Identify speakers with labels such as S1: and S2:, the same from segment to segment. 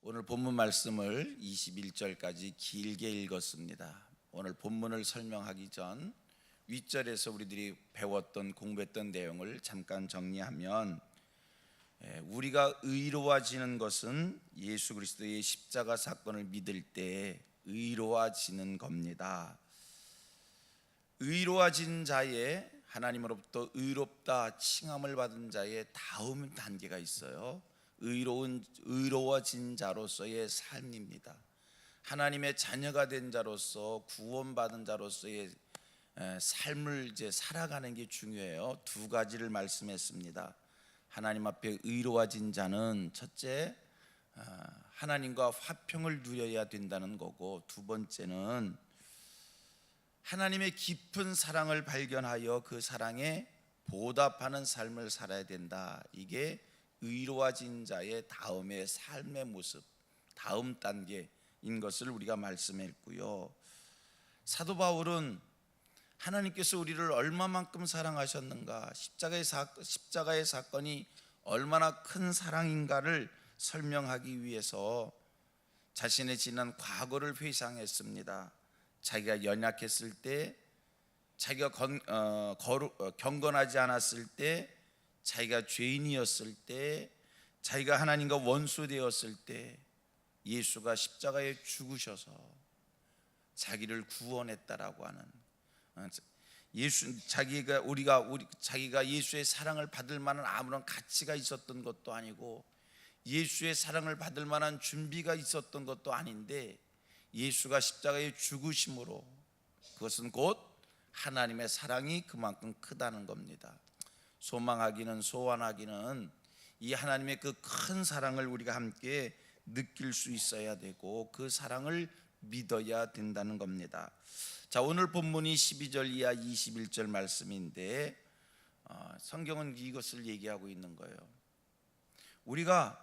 S1: 오늘 본문 말씀을 21절까지 길게 읽었습니다. 오늘 본문을 설명하기 전 윗절에서 우리들이 배웠던 공부했던 내용을 잠깐 정리하면, 우리가 의로워지는 것은 예수 그리스도의 십자가 사건을 믿을 때 의로워지는 겁니다. 의로워진 자의, 하나님으로부터 의롭다 칭함을 받은 자의 다음 단계가 있어요. 의로워진 자로서의 삶입니다. 하나님의 자녀가 된 자로서, 구원받은 자로서의 삶을 이제 살아가는 게 중요해요. 두 가지를 말씀했습니다. 하나님 앞에 의로워진 자는 첫째, 하나님과 화평을 누려야 된다는 거고, 두 번째는 하나님의 깊은 사랑을 발견하여 그 사랑에 보답하는 삶을 살아야 된다. 이게 의로워진 자의 다음의 삶의 모습, 다음 단계인 것을 우리가 말씀했고요. 사도 바울은 하나님께서 우리를 얼마만큼 사랑하셨는가, 십자가의 사건이 얼마나 큰 사랑인가를 설명하기 위해서 자신의 지난 과거를 회상했습니다. 자기가 연약했을 때, 자기가 경건하지 않았을 때, 자기가 죄인이었을 때, 자기가 하나님과 원수되었을 때 예수가 십자가에 죽으셔서 자기를 구원했다라고 하는, 자기가 예수의 사랑을 받을 만한 아무런 가치가 있었던 것도 아니고, 예수의 사랑을 받을 만한 준비가 있었던 것도 아닌데, 예수가 십자가에 죽으심으로 그것은 곧 하나님의 사랑이 그만큼 크다는 겁니다. 소원하기는 이 하나님의 그 큰 사랑을 우리가 함께 느낄 수 있어야 되고, 그 사랑을 믿어야 된다는 겁니다. 자, 오늘 본문이 12절 이하 21절 말씀인데, 성경은 이것을 얘기하고 있는 거예요. 우리가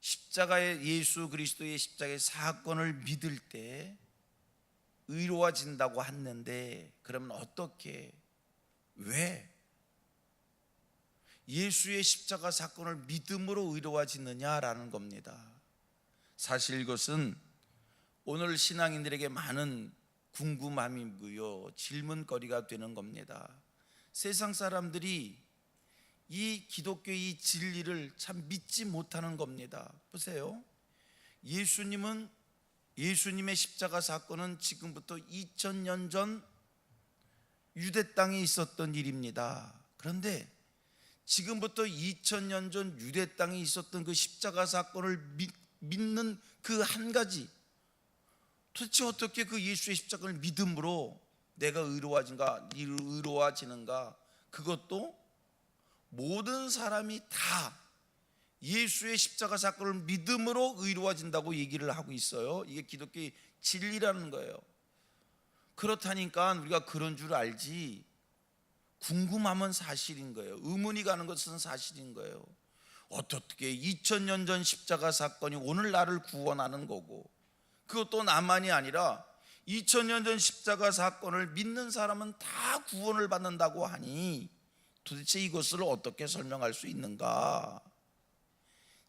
S1: 십자가의, 예수 그리스도의 십자가의 사건을 믿을 때 의로워진다고 했는데, 그러면 어떻게, 왜 예수의 십자가 사건을 믿음으로 의로워지느냐라는 겁니다. 사실 이것은 오늘 신앙인들에게 많은 궁금함이고요, 질문거리가 되는 겁니다. 세상 사람들이 이 기독교의 진리를 참 믿지 못하는 겁니다. 보세요. 예수님의 십자가 사건은 지금부터 2000년 전 유대 땅에 있었던 일입니다. 그런데 지금부터 2000년 전 유대 땅에 있었던 그 십자가 사건을 믿는 그 한 가지, 도대체 어떻게 그 예수의 십자가를 믿음으로 내가 의로워지는가? 그것도 모든 사람이 다 예수의 십자가 사건을 믿음으로 의로워진다고 얘기를 하고 있어요. 이게 기독교의 진리라는 거예요. 그렇다니까 우리가 그런 줄 알지, 궁금하면 사실인 거예요. 의문이 가는 것은 사실인 거예요. 어떻게 2000년 전 십자가 사건이 오늘 나를 구원하는 거고, 그것도 나만이 아니라 2000년 전 십자가 사건을 믿는 사람은 다 구원을 받는다고 하니, 도대체 이것을 어떻게 설명할 수 있는가?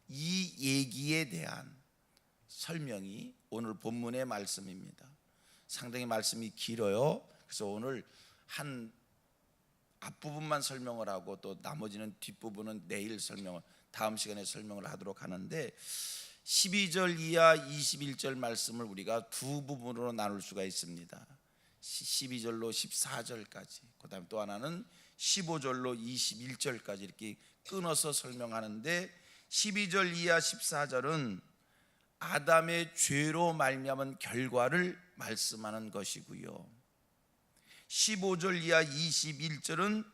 S1: 이 얘기에 대한 설명이 오늘 본문의 말씀입니다. 상당히 말씀이 길어요. 그래서 오늘 한 앞부분만 설명을 하고, 또 나머지는 뒷부분은 내일 다음 시간에 설명을 하도록 하는데, 12절 이하 21절 말씀을 우리가 두 부분으로 나눌 수가 있습니다. 12절로 14절까지, 그 다음에 또 하나는 15절로 21절까지 이렇게 끊어서 설명하는데, 12절 이하 14절은 아담의 죄로 말미암은 결과를 말씀하는 것이고요, 15절 이하 21절은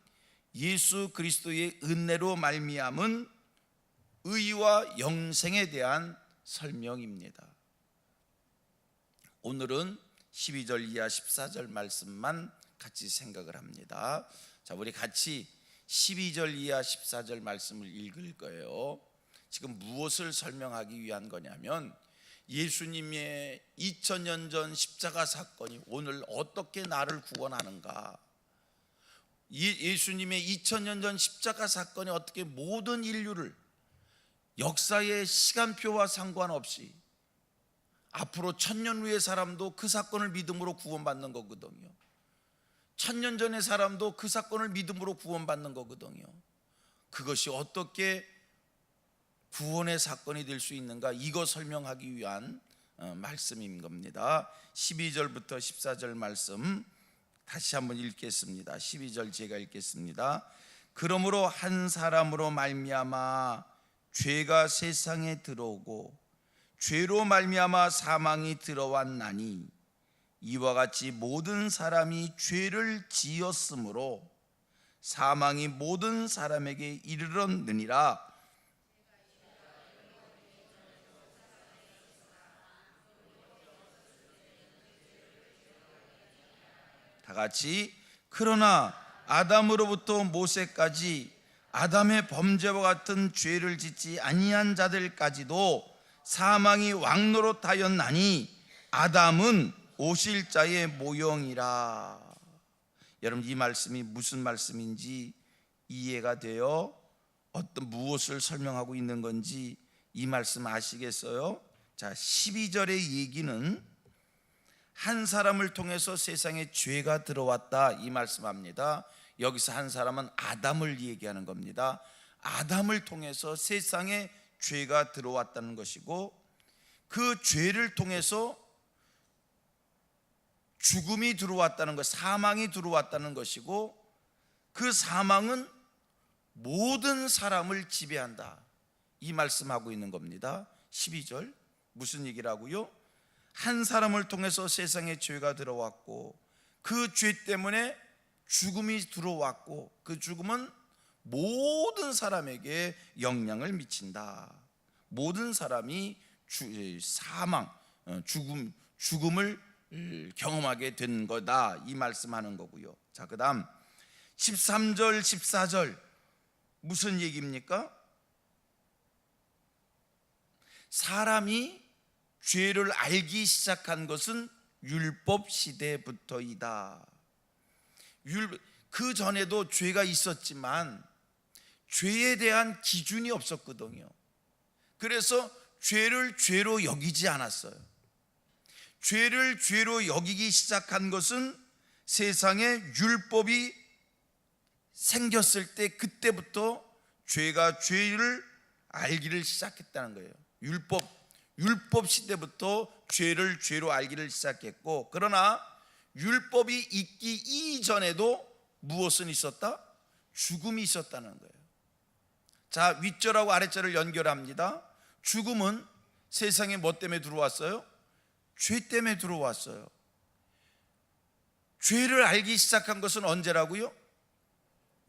S1: 예수 그리스도의 은혜로 말미암은 의와 영생에 대한 설명입니다. 오늘은 12절 이하 14절 말씀만 같이 생각을 합니다. 자, 우리 같이 12절 이하 14절 말씀을 읽을 거예요. 지금 무엇을 설명하기 위한 거냐면, 예수님의 2000년 전 십자가 사건이 오늘 어떻게 나를 구원하는가, 예수님의 2000년 전 십자가 사건이 어떻게 모든 인류를 역사의 시간표와 상관없이 앞으로 1000년 후의 사람도 그 사건을 믿음으로 구원받는 거거든요. 1000년 전의 사람도 그 사건을 믿음으로 구원받는 거거든요. 그것이 어떻게 구원의 사건이 될 수 있는가, 이거 설명하기 위한 말씀인 겁니다. 12절부터 14절 말씀 다시 한번 읽겠습니다. 12절 제가 읽겠습니다. 그러므로 한 사람으로 말미암아 죄가 세상에 들어오고 죄로 말미암아 사망이 들어왔나니 이와 같이 모든 사람이 죄를 지었으므로 사망이 모든 사람에게 이르렀느니라. 다 같이 그러나 아담으로부터 모세까지 아담의 범죄와 같은 죄를 짓지 아니한 자들까지도 사망이 왕노릇하였나니 아담은 오실 자의 모형이라. 여러분, 이 말씀이 무슨 말씀인지 이해가 돼요? 무엇을 설명하고 있는 건지 이 말씀 아시겠어요? 자, 12절의 얘기는 한 사람을 통해서 세상에 죄가 들어왔다, 이 말씀합니다. 여기서 한 사람은 아담을 얘기하는 겁니다. 아담을 통해서 세상에 죄가 들어왔다는 것이고, 그 죄를 통해서 죽음이 들어왔다는 것, 사망이 들어왔다는 것이고, 그 사망은 모든 사람을 지배한다, 이 말씀하고 있는 겁니다. 12절 무슨 얘기라고요? 한 사람을 통해서 세상에 죄가 들어왔고 그 죄 때문에 죽음이 들어왔고 그 죽음은 모든 사람에게 영향을 미친다. 모든 사람이 사망, 죽음을 경험하게 된 거다, 이 말씀하는 거고요. 자, 그 다음 13절 14절 무슨 얘기입니까? 사람이 죄를 알기 시작한 것은 율법 시대부터이다. 그 전에도 죄가 있었지만 죄에 대한 기준이 없었거든요. 그래서 죄를 죄로 여기지 않았어요. 죄를 죄로 여기기 시작한 것은 세상에 율법이 생겼을 때, 그때부터 죄가 죄를 알기를 시작했다는 거예요. 율법 시대부터 죄를 죄로 알기를 시작했고, 그러나 율법이 있기 이전에도 무엇은 있었다? 죽음이 있었다는 거예요. 자, 윗절하고 아랫절을 연결합니다. 죽음은 세상에 뭐 때문에 들어왔어요? 죄 때문에 들어왔어요. 죄를 알기 시작한 것은 언제라고요?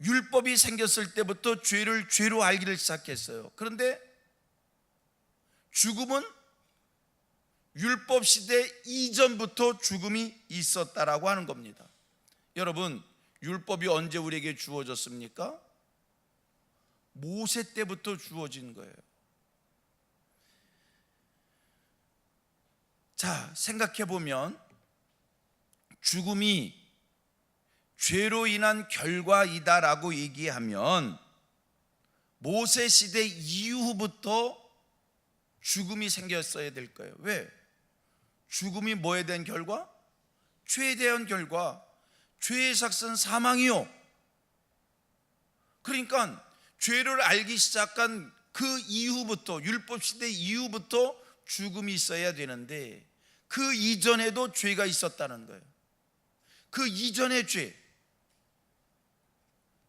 S1: 율법이 생겼을 때부터 죄를 죄로 알기를 시작했어요. 그런데 죽음은 율법 시대 이전부터 죽음이 있었다라고 하는 겁니다. 여러분, 율법이 언제 우리에게 주어졌습니까? 모세 때부터 주어진 거예요. 자, 생각해 보면 죽음이 죄로 인한 결과이다라고 얘기하면 모세 시대 이후부터 죽음이 생겼어야 될 거예요. 왜? 죽음이 뭐에 대한 결과? 죄에 대한 결과. 죄의 삭은 사망이요. 그러니까 죄를 알기 시작한 그 이후부터, 율법 시대 이후부터 죽음이 있어야 되는데 그 이전에도 죄가 있었다는 거예요. 그 이전의 죄,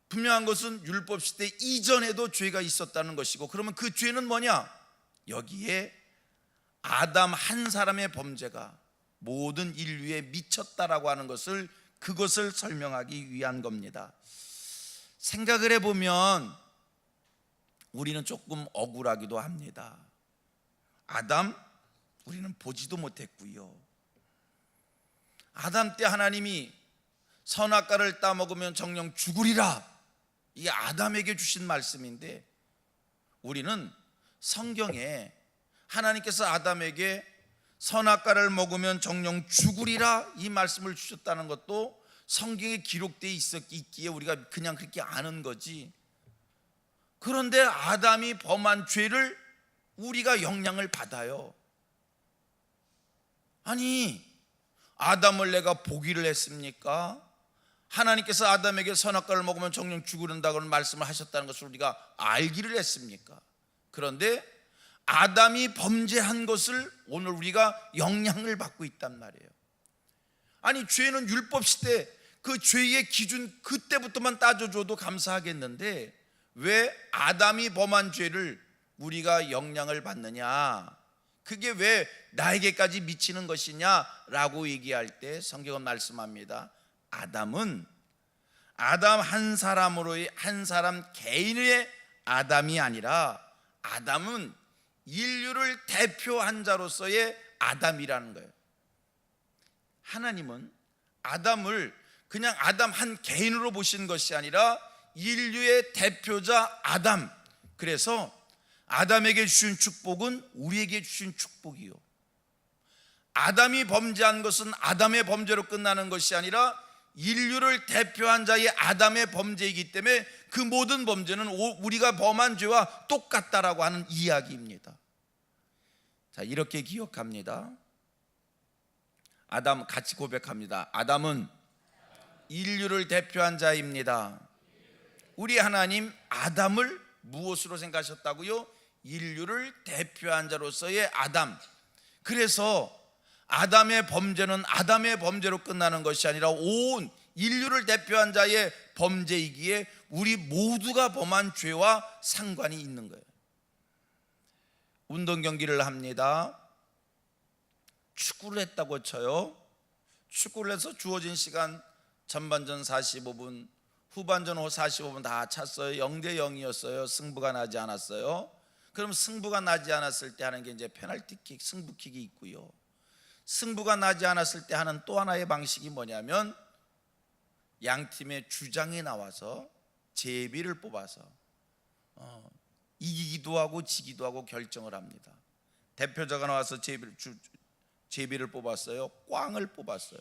S1: 분명한 것은 율법 시대 이전에도 죄가 있었다는 것이고, 그러면 그 죄는 뭐냐? 여기에 아담 한 사람의 범죄가 모든 인류에 미쳤다라고 하는 것을, 그것을 설명하기 위한 겁니다. 생각을 해보면 우리는 조금 억울하기도 합니다. 아담, 우리는 보지도 못했고요. 아담 때 하나님이 선악과를 따먹으면 정령 죽으리라, 이게 아담에게 주신 말씀인데, 우리는 성경에 하나님께서 아담에게 선악과를 먹으면 정령 죽으리라 이 말씀을 주셨다는 것도 성경에 기록되어 있기에 우리가 그냥 그렇게 아는 거지. 그런데 아담이 범한 죄를 우리가 영향을 받아요. 아니, 아담을 내가 보기를 했습니까? 하나님께서 아담에게 선악과를 먹으면 정령 죽으른다고 말씀을 하셨다는 것을 우리가 알기를 했습니까? 그런데 아담이 범죄한 것을 오늘 우리가 영향을 받고 있단 말이에요. 아니, 죄는 율법 시대 그 죄의 기준 그때부터만 따져줘도 감사하겠는데 왜 아담이 범한 죄를 우리가 영향을 받느냐, 그게 왜 나에게까지 미치는 것이냐라고 얘기할 때 성경은 말씀합니다. 아담은 아담 한 사람으로의, 한 사람 개인의 아담이 아니라 아담은 인류를 대표한 자로서의 아담이라는 거예요. 하나님은 아담을 그냥 아담 한 개인으로 보신 것이 아니라 인류의 대표자 아담, 그래서 아담에게 주신 축복은 우리에게 주신 축복이요, 아담이 범죄한 것은 아담의 범죄로 끝나는 것이 아니라 인류를 대표한 자의 아담의 범죄이기 때문에 그 모든 범죄는 우리가 범한 죄와 똑같다라고 하는 이야기입니다. 자, 이렇게 기억합니다. 아담 같이 고백합니다. 아담은 인류를 대표한 자입니다. 우리 하나님 아담을 무엇으로 생각하셨다고요? 인류를 대표한 자로서의 아담. 그래서 아담의 범죄는 아담의 범죄로 끝나는 것이 아니라 온 인류를 대표한 자의 범죄이기에 우리 모두가 범한 죄와 상관이 있는 거예요. 운동 경기를 합니다. 축구를 했다고 쳐요. 축구를 해서 주어진 시간 전반전 45분, 후반전 45분 다 찼어요. 0대 0이었어요. 승부가 나지 않았어요. 그럼 승부가 나지 않았을 때 하는 게 이제 페널티킥, 승부킥이 있고요. 승부가 나지 않았을 때 하는 또 하나의 방식이 뭐냐면 양 팀의 주장이 나와서 제비를 뽑아서 이기기도 하고 지기도 하고 결정을 합니다. 대표자가 나와서 제비를 뽑았어요. 꽝을 뽑았어요.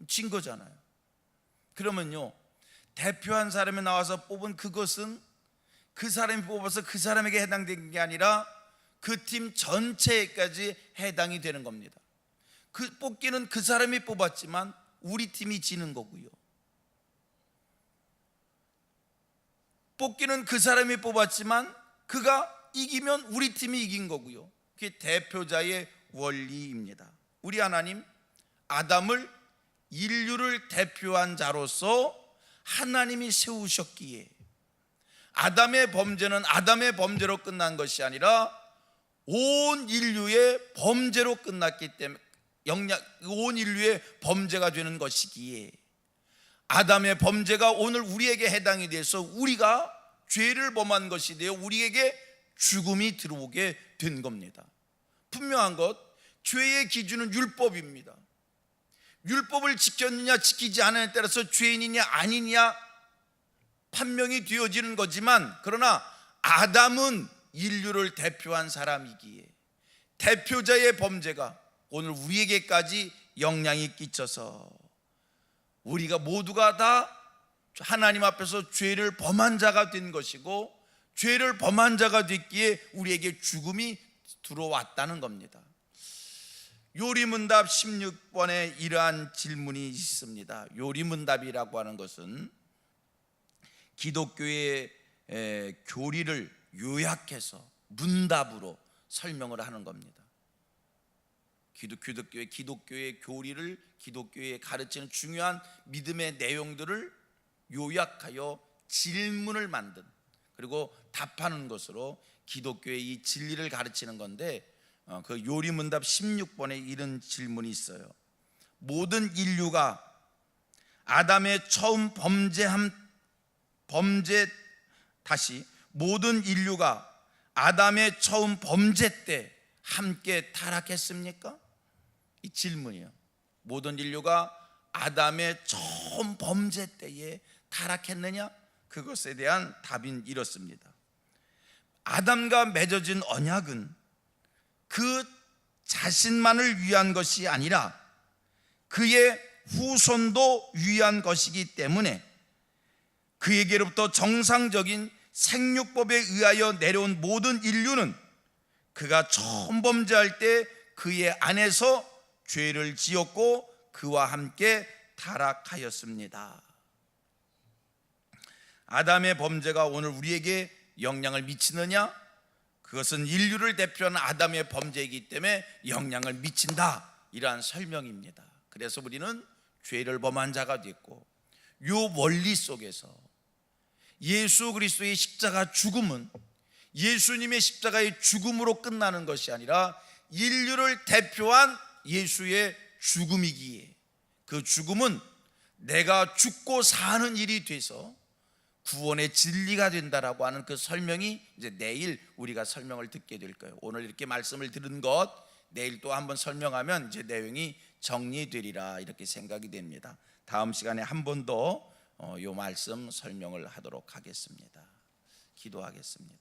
S1: 진 거잖아요. 그러면요, 대표한 사람이 나와서 뽑은 그것은 그 사람이 뽑아서 그 사람에게 해당되는 게 아니라 그 팀 전체까지 해당이 되는 겁니다. 그 뽑기는 그 사람이 뽑았지만 우리 팀이 지는 거고요, 뽑기는 그 사람이 뽑았지만 그가 이기면 우리 팀이 이긴 거고요. 그게 대표자의 원리입니다. 우리 하나님 아담을 인류를 대표한 자로서 하나님이 세우셨기에 아담의 범죄는 아담의 범죄로 끝난 것이 아니라 온 인류의 범죄로 끝났기 때문에 온 인류의 범죄가 되는 것이기에 아담의 범죄가 오늘 우리에게 해당이 돼서 우리가 죄를 범한 것이 되어 우리에게 죽음이 들어오게 된 겁니다. 분명한 것, 죄의 기준은 율법입니다. 율법을 지켰느냐 지키지 않느냐에 따라서 죄인이냐 아니냐 판명이 되어지는 거지만, 그러나 아담은 인류를 대표한 사람이기에 대표자의 범죄가 오늘 우리에게까지 영향이 끼쳐서 우리가 모두가 다 하나님 앞에서 죄를 범한 자가 된 것이고, 죄를 범한 자가 됐기에 우리에게 죽음이 들어왔다는 겁니다. 요리문답 16번에 이러한 질문이 있습니다. 요리문답이라고 하는 것은 기독교의 교리를 요약해서 문답으로 설명을 하는 겁니다. 기독교의 교리를, 기독교에 가르치는 중요한 믿음의 내용들을 요약하여 질문을 만든, 그리고 답하는 것으로 기독교의 이 진리를 가르치는 건데, 그 요리문답 16번에 이런 질문이 있어요. 모든 인류가 아담의 처음 모든 인류가 아담의 처음 범죄 때 함께 타락했습니까? 이 질문이요. 모든 인류가 아담의 처음 범죄 때에 타락했느냐? 그것에 대한 답인 이렇습니다. 아담과 맺어진 언약은 그 자신만을 위한 것이 아니라 그의 후손도 위한 것이기 때문에 그에게로부터 정상적인 생육법에 의하여 내려온 모든 인류는 그가 처음 범죄할 때 그의 안에서 죄를 지었고 그와 함께 타락하였습니다. 아담의 범죄가 오늘 우리에게 영향을 미치느냐? 그것은 인류를 대표하는 아담의 범죄이기 때문에 영향을 미친다, 이러한 설명입니다. 그래서 우리는 죄를 범한 자가 됐고, 이 원리 속에서 예수 그리스도의 십자가 죽음은 예수님의 십자가의 죽음으로 끝나는 것이 아니라 인류를 대표한 예수의 죽음이기에, 그 죽음은 내가 죽고 사는 일이 돼서 구원의 진리가 된다라고 하는 그 설명이 이제 내일 우리가 설명을 듣게 될 거예요. 오늘 이렇게 말씀을 들은 것 내일 또 한번 설명하면 이제 내용이 정리되리라, 이렇게 생각이 됩니다. 다음 시간에 한 번 더 이 말씀 설명을 하도록 하겠습니다. 기도하겠습니다.